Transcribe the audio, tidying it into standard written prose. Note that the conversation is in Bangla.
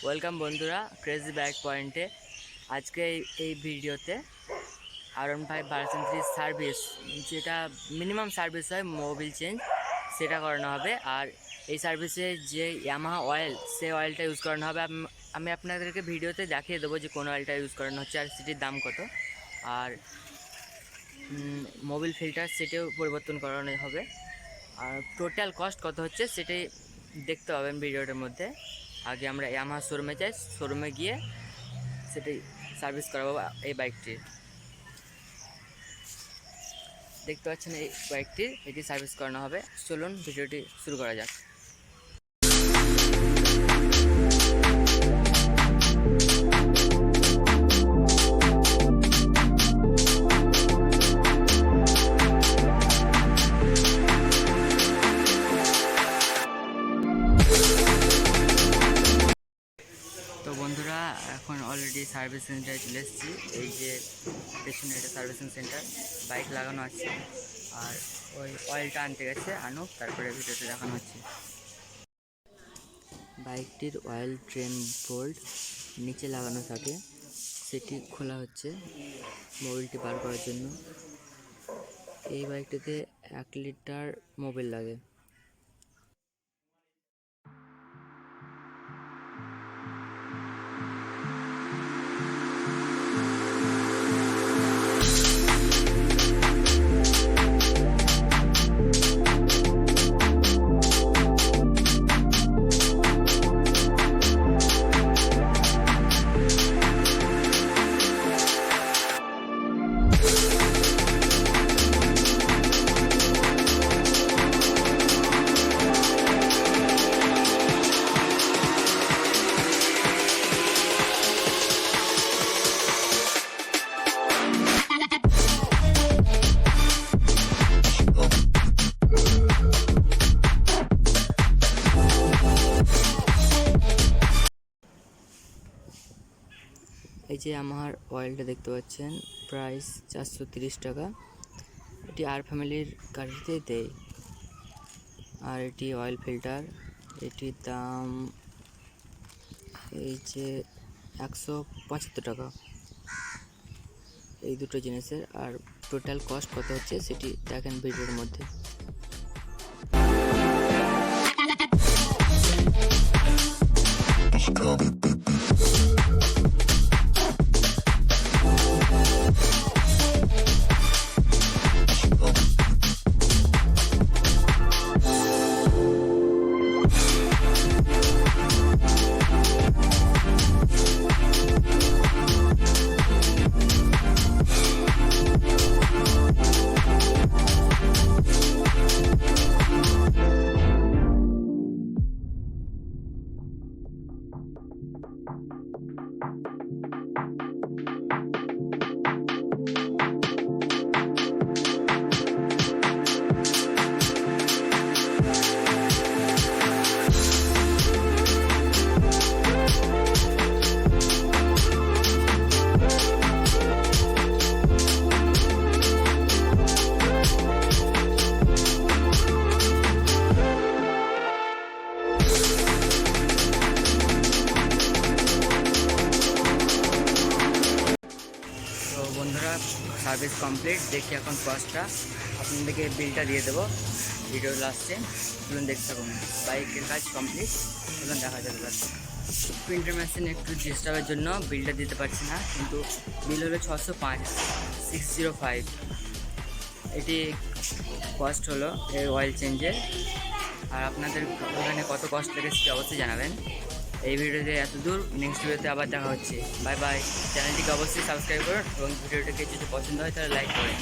ওয়েলকাম বন্ধুরা ক্রেজি বাইক পয়েন্টে। আজকে এই ভিডিওতে R15 ভার্সন 3 সার্ভিস, যেটা মিনিমাম সার্ভিস হয় মোবিল চেঞ্জ, সেটা করানো হবে। আর এই সার্ভিসে যে ইয়ামাহা অয়েল, সেই অয়েলটা ইউজ করানো হবে। আমি আপনাদেরকে ভিডিওতে দেখিয়ে দেবো যে কোন অয়েলটা ইউজ করানো হচ্ছে আর সেটির দাম কত। আর মোবিল ফিল্টার সেটাও পরিবর্তন করানো হবে। আর টোটাল কস্ট কত হচ্ছে সেটাই দেখতে পাবেন ভিডিওটার মধ্যে। আগে আমরা ইয়ামাহা শোরুমে যাই, শোরুমে গিয়ে সেটাই সার্ভিস করাবো। এই বাইকটি দেখতে পাচ্ছেন, এই বাইকটি এটি সার্ভিস করানো হবে। চলুন ভিডিওটি শুরু করা যাক। তো বন্ধুরা, এখন অলরেডি সার্ভিস সেন্টারে চলে এসেছি। এই যে পেছনে এটা সার্ভিসিং সেন্টার, বাইক লাগানো আছে। আর ওই অয়েলটা আনতে গেছে, আনুক, তারপরে ভিডিওতে দেখানো হচ্ছে। বাইকটির অয়েল ট্রেন বোল্ট নিচে লাগানো থাকে, সেটি খোলা হচ্ছে মোবিলটি বার করার জন্য। এই বাইকটিতে 1 লিটার মোবিল লাগে। এই যে আমার অয়েলটা দেখতে পাচ্ছেন, প্রাইস 430 টাকা। এটি আর ফ্যামিলির গাড়িতে দেয়। আর এটি অয়েল ফিল্টার, এটির দাম এই যে 175 টাকা, এই দুটো জিনিসের। আর টোটাল কস্ট কত হচ্ছে সেটি দেখেন ভিডিওর মধ্যে। তো বন্ধুরা, সার্ভিস কমপ্লিট। দেখি এখন কস্টটা, আপনাদেরকে বিলটা দিয়ে দেবো ভিডিও লাস্টে। চলুন দেখতে থাকুন। বাইকের কাজ কমপ্লিট, চলুন দেখা যাবে। প্রিন্টার মেশিন একটু ডিস্টার্বের জন্য বিলটা দিতে পারছি না, কিন্তু বিল হলো 605। এটি কস্ট হলো এই অয়েল চেঞ্জের। আর আপনাদের ওখানে কত কস্ট লেগেছে অবশ্যই জানাবেন। এই ভিডিওতে এত দূর, নেক্সট ভিডিওতে আবার দেখা হচ্ছে। Bye bye. চ্যানেলটিকে অবশ্যই সাবস্ক্রাইব করুন এবং ভিডিওটিকে যদি পছন্দ হয় তাহলে লাইক করুন।